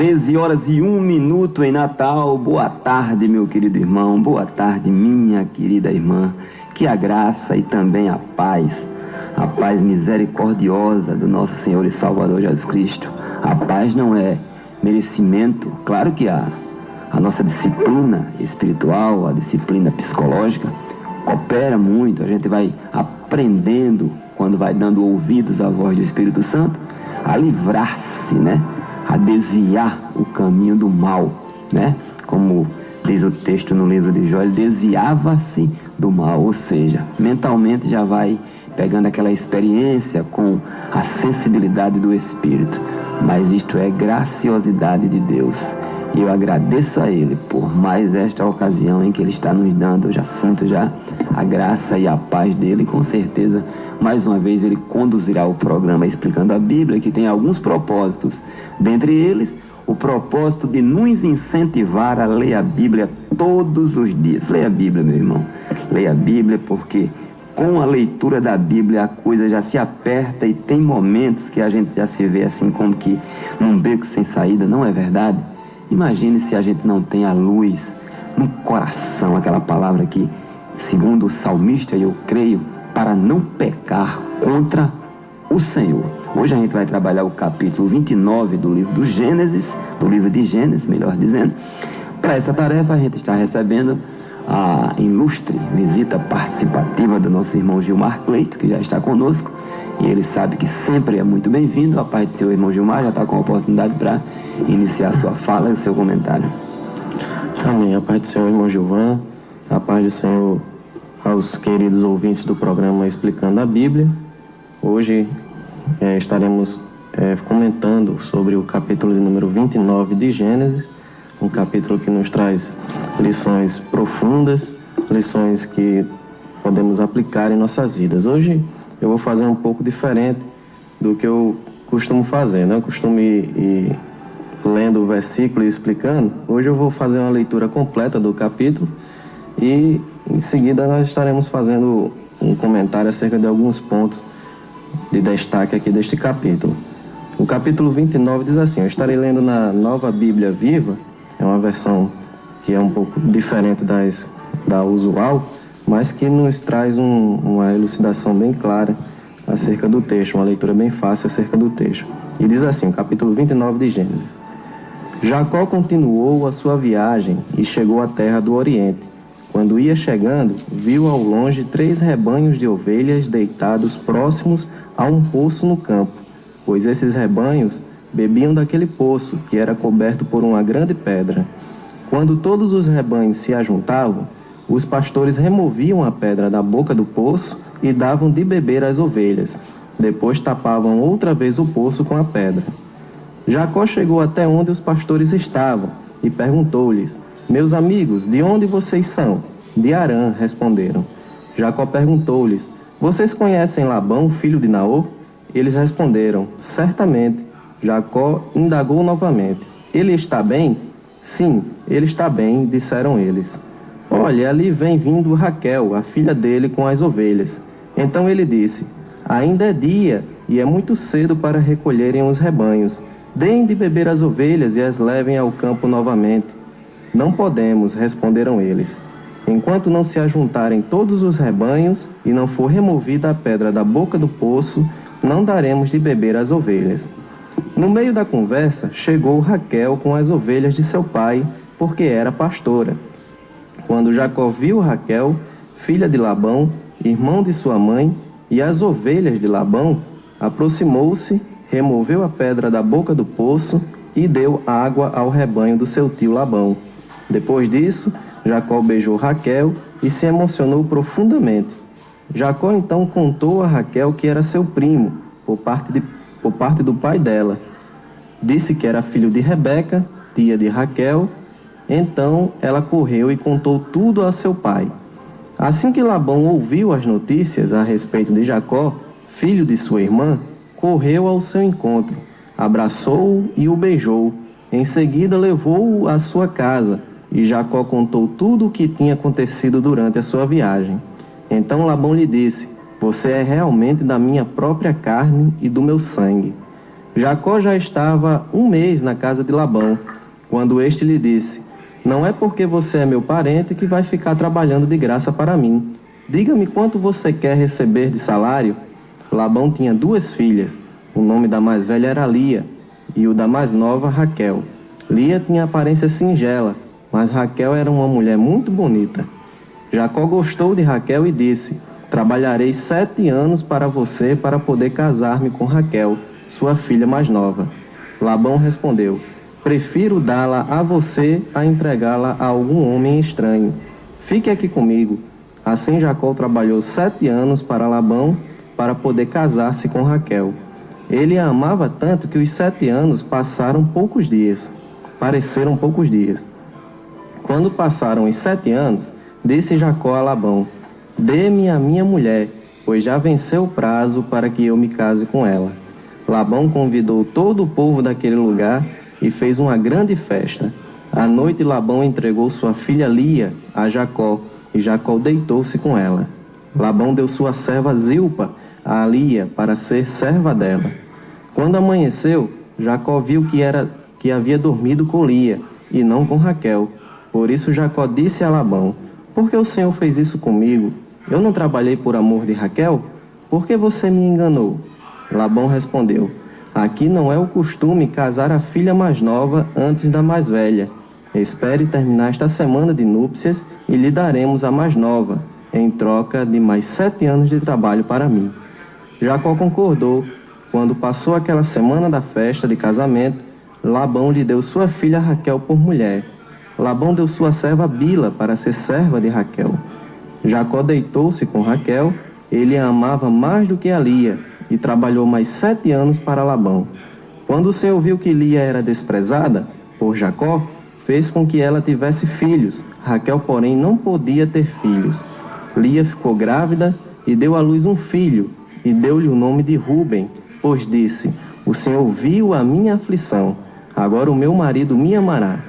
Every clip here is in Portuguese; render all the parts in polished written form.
13h01 em Natal. Boa tarde, meu querido irmão. Boa tarde, minha querida irmã. Que a graça e também a paz misericordiosa do nosso Senhor e Salvador Jesus Cristo. A paz não é merecimento. Claro que a nossa disciplina espiritual, a disciplina psicológica, coopera muito. A gente vai aprendendo, quando vai dando ouvidos à voz do Espírito Santo, a livrar-se, né? A desviar o caminho do mal, né? Como diz o texto no livro de Jó, ele desviava-se do mal, ou seja, mentalmente já vai pegando aquela experiência com a sensibilidade do Espírito. Mas isto é graciosidade de Deus. E eu agradeço a Ele por mais esta ocasião em que Ele está nos dando. Eu já sinto a graça e a paz dEle. Com certeza, mais uma vez, Ele conduzirá o programa explicando a Bíblia, que tem alguns propósitos. Dentre eles, o propósito de nos incentivar a ler a Bíblia todos os dias. Leia a Bíblia, meu irmão. Leia a Bíblia, porque com a leitura da Bíblia a coisa já se aperta e tem momentos que a gente já se vê assim como que num beco sem saída. Não é verdade? Imagine se a gente não tem a luz no coração, aquela palavra que, segundo o salmista, eu creio, para não pecar contra o Senhor. Hoje a gente vai trabalhar o capítulo 29 do livro do Gênesis, do livro de Gênesis, melhor dizendo. Para essa tarefa a gente está recebendo a ilustre visita participativa do nosso irmão Gilmar Cleito, que já está conosco, e ele sabe que sempre é muito bem-vindo. A paz do seu irmão Gilmar, já está com a oportunidade para iniciar a sua fala e o seu comentário. Amém. A paz do Senhor, irmão Gilvan, a paz do Senhor aos queridos ouvintes do programa Explicando a Bíblia. Hoje estaremos comentando sobre o capítulo de número 29 de Gênesis, um capítulo que nos traz lições profundas, lições que podemos aplicar em nossas vidas. Hoje eu vou fazer um pouco diferente do que eu costumo fazer, né? Eu costumo ir lendo o versículo e explicando. Hoje eu vou fazer uma leitura completa do capítulo e em seguida nós estaremos fazendo um comentário acerca de alguns pontos de destaque aqui deste capítulo. O capítulo 29 diz assim: eu estarei lendo na Nova Bíblia Viva, é uma versão que é um pouco diferente da usual, mas que nos traz uma elucidação bem clara acerca do texto, uma leitura bem fácil acerca do texto. E diz assim, o capítulo 29 de Gênesis: Jacó continuou a sua viagem e chegou à terra do Oriente. Quando ia chegando, viu ao longe 3 rebanhos de ovelhas deitados próximos a um poço no campo, pois esses rebanhos bebiam daquele poço, que era coberto por uma grande pedra. Quando todos os rebanhos se ajuntavam, os pastores removiam a pedra da boca do poço e davam de beber às ovelhas. Depois tapavam outra vez o poço com a pedra. Jacó chegou até onde os pastores estavam e perguntou-lhes: meus amigos, de onde vocês são? De Harã, responderam. Jacó perguntou-lhes: vocês conhecem Labão, filho de Naor? Eles responderam: certamente. Jacó indagou novamente: ele está bem? Sim, ele está bem, disseram eles. Olha, ali vem vindo Raquel, a filha dele, com as ovelhas. Então ele disse: ainda é dia e é muito cedo para recolherem os rebanhos. Deem de beber as ovelhas e as levem ao campo novamente. Não podemos, responderam eles. Enquanto não se ajuntarem todos os rebanhos e não for removida a pedra da boca do poço, não daremos de beber às ovelhas. No meio da conversa, chegou Raquel com as ovelhas de seu pai, porque era pastora. Quando Jacó viu Raquel, filha de Labão, irmão de sua mãe, e as ovelhas de Labão, aproximou-se, removeu a pedra da boca do poço e deu água ao rebanho do seu tio Labão. Depois disso, Jacó beijou Raquel e se emocionou profundamente. Jacó então contou a Raquel que era seu primo, por parte do pai dela. Disse que era filho de Rebeca, tia de Raquel. Então ela correu e contou tudo a seu pai. Assim que Labão ouviu as notícias a respeito de Jacó, filho de sua irmã, correu ao seu encontro, abraçou-o e o beijou. Em seguida levou-o à sua casa, e Jacó contou tudo o que tinha acontecido durante a sua viagem. Então Labão lhe disse: você é realmente da minha própria carne e do meu sangue. Jacó já estava 1 mês na casa de Labão, quando este lhe disse: não é porque você é meu parente que vai ficar trabalhando de graça para mim. Diga-me quanto você quer receber de salário. Labão tinha 2 filhas. O nome da mais velha era Lia, e o da mais nova, Raquel. Lia tinha aparência singela, mas Raquel era uma mulher muito bonita. Jacó gostou de Raquel e disse: trabalharei 7 anos para você para poder casar-me com Raquel, sua filha mais nova. Labão respondeu: prefiro dá-la a você a entregá-la a algum homem estranho. Fique aqui comigo. Assim Jacó trabalhou 7 anos para Labão para poder casar-se com Raquel. Ele a amava tanto que os 7 anos pareceram poucos dias. Quando passaram os 7 anos, disse Jacó a Labão: dê-me a minha mulher, pois já venceu o prazo para que eu me case com ela. Labão convidou todo o povo daquele lugar e fez uma grande festa. À noite Labão entregou sua filha Lia a Jacó, e Jacó deitou-se com ela. Labão deu sua serva Zilpa a Lia para ser serva dela. Quando amanheceu, Jacó viu que havia dormido com Lia e não com Raquel. Por isso Jacó disse a Labão: por que o Senhor fez isso comigo? Eu não trabalhei por amor de Raquel? Por que você me enganou? Labão respondeu: aqui não é o costume casar a filha mais nova antes da mais velha. Espere terminar esta semana de núpcias e lhe daremos a mais nova, em troca de mais 7 anos de trabalho para mim. Jacó concordou. Quando passou aquela semana da festa de casamento, Labão lhe deu sua filha Raquel por mulher. Labão deu sua serva Bila para ser serva de Raquel. Jacó deitou-se com Raquel, ele a amava mais do que a Lia, e trabalhou mais 7 anos para Labão. Quando o Senhor viu que Lia era desprezada por Jacó, fez com que ela tivesse filhos. Raquel, porém, não podia ter filhos. Lia ficou grávida e deu à luz um filho, e deu-lhe o nome de Ruben, pois disse: o Senhor viu a minha aflição, agora o meu marido me amará.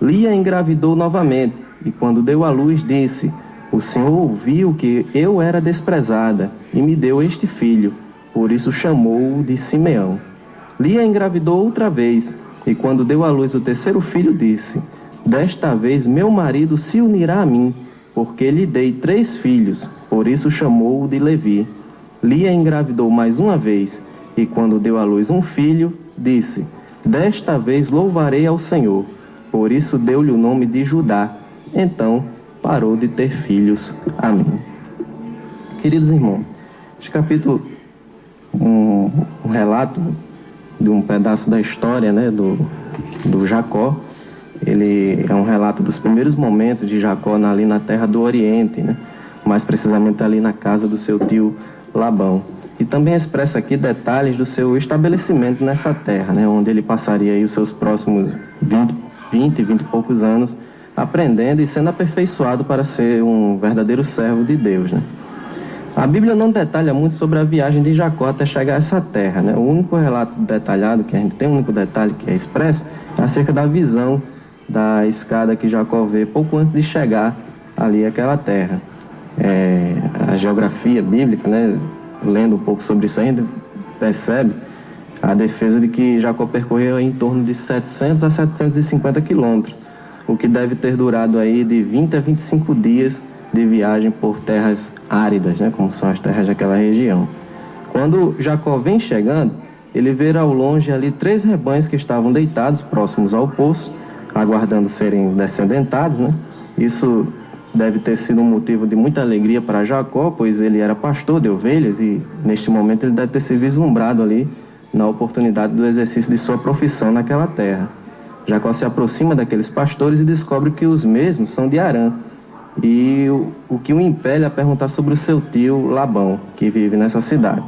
Lia engravidou novamente, e quando deu à luz disse: o Senhor ouviu que eu era desprezada, e me deu este filho, por isso chamou-o de Simeão. Lia engravidou outra vez, e quando deu à luz o 3º filho disse: desta vez meu marido se unirá a mim, porque lhe dei 3 filhos, por isso chamou-o de Levi. Lia engravidou mais uma vez, e quando deu à luz um filho, disse: desta vez louvarei ao Senhor, por isso deu-lhe o nome de Judá. Então parou de ter filhos. Amém. Queridos irmãos, este capítulo um relato de um pedaço da história, né, do Jacó. Ele é um relato dos primeiros momentos de Jacó ali na terra do Oriente, né, mais precisamente ali na casa do seu tio Labão. E também expressa aqui detalhes do seu estabelecimento nessa terra, né, onde ele passaria aí os seus próximos 20 e poucos anos aprendendo e sendo aperfeiçoado para ser um verdadeiro servo de Deus, né. A Bíblia não detalha muito sobre a viagem de Jacó até chegar a essa terra, né? O único relato detalhado que a gente tem, o único detalhe que é expresso, é acerca da visão da escada que Jacó vê pouco antes de chegar ali àquela terra. A geografia bíblica, né, lendo um pouco sobre isso ainda, percebe a defesa de que Jacó percorreu em torno de 700 a 750 quilômetros, o que deve ter durado aí de 20 a 25 dias de viagem por terras áridas, né, como são as terras daquela região. Quando Jacó vem chegando, ele vê ao longe ali 3 rebanhos que estavam deitados próximos ao poço, aguardando serem descendentados, né? Isso deve ter sido um motivo de muita alegria para Jacó, pois ele era pastor de ovelhas e neste momento ele deve ter se vislumbrado ali na oportunidade do exercício de sua profissão naquela terra. Jacó se aproxima daqueles pastores e descobre que os mesmos são de Harã, e o que o impele a perguntar sobre o seu tio Labão, que vive nessa cidade.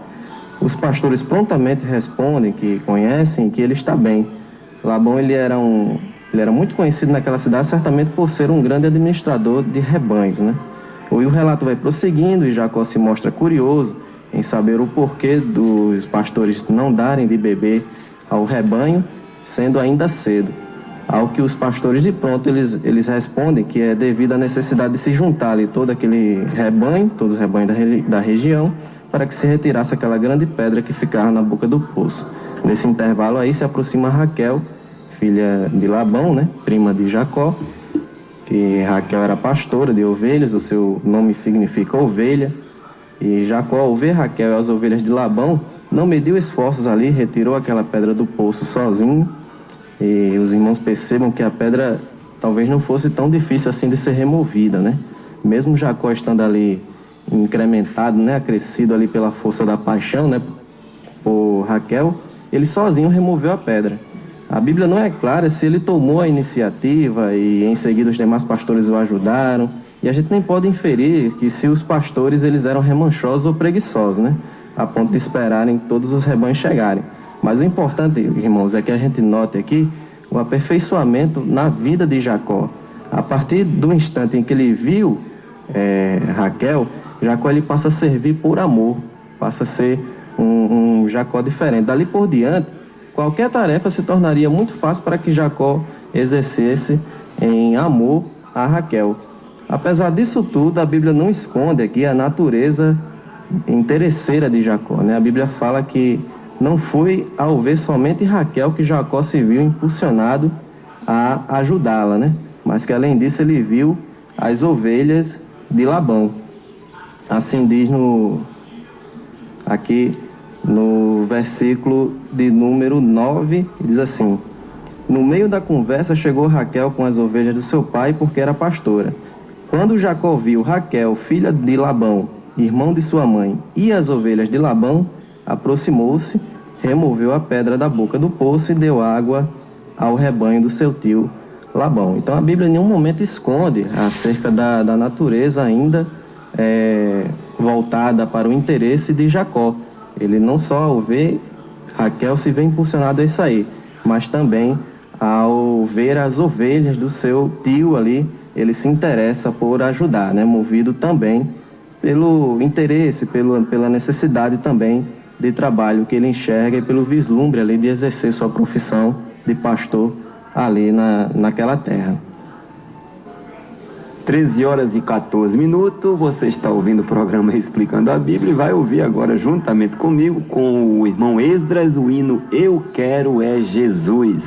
Os pastores prontamente respondem que conhecem e que ele está bem. Labão ele era muito conhecido naquela cidade, certamente por ser um grande administrador de rebanhos, né? E o relato vai prosseguindo e Jacó se mostra curioso em saber o porquê dos pastores não darem de beber ao rebanho, sendo ainda cedo. Ao que os pastores de pronto eles respondem que é devido à necessidade de se juntar ali todo aquele rebanho, todos os rebanhos da região, para que se retirasse aquela grande pedra que ficava na boca do poço. Nesse intervalo aí se aproxima Raquel, filha de Labão, né? Prima de Jacó, que Raquel era pastora de ovelhas, o seu nome significa ovelha. E Jacó, ao ver Raquel e as ovelhas de Labão, não mediu esforços ali, retirou aquela pedra do poço sozinho. E os irmãos percebam que a pedra talvez não fosse tão difícil assim de ser removida, né? Mesmo Jacó estando ali incrementado, né, acrescido ali pela força da paixão, né, por Raquel, ele sozinho removeu a pedra. A Bíblia não é clara se ele tomou a iniciativa e em seguida os demais pastores o ajudaram, e a gente nem pode inferir que se os pastores eles eram remanchosos ou preguiçosos, né, a ponto de esperarem todos os rebanhos chegarem. Mas o importante, irmãos, é que a gente note aqui o aperfeiçoamento na vida de Jacó. A partir do instante em que ele viu Raquel, Jacó ele passa a servir por amor, passa a ser um Jacó diferente. Dali por diante, qualquer tarefa se tornaria muito fácil para que Jacó exercesse em amor a Raquel. Apesar disso tudo, a Bíblia não esconde aqui a natureza interesseira de Jacó, né? A Bíblia fala que não foi ao ver somente Raquel que Jacó se viu impulsionado a ajudá-la, né? Mas que além disso ele viu as ovelhas de Labão. Assim diz aqui no versículo de número 9, diz assim: no meio da conversa chegou Raquel com as ovelhas do seu pai, porque era pastora. Quando Jacó viu Raquel, filha de Labão, irmão de sua mãe, e as ovelhas de Labão, aproximou-se, removeu a pedra da boca do poço e deu água ao rebanho do seu tio Labão. Então a Bíblia em nenhum momento esconde acerca da natureza ainda voltada para o interesse de Jacó. Ele não só ao ver Raquel se vê impulsionado a isso aí, mas também ao ver as ovelhas do seu tio ali, ele se interessa por ajudar, né? Movido também pelo interesse, pela necessidade também de trabalho que ele enxerga e pelo vislumbre ali de exercer sua profissão de pastor ali naquela terra. 13h14, você está ouvindo o programa Explicando a Bíblia e vai ouvir agora juntamente comigo, com o irmão Esdras, o hino Eu Quero É Jesus.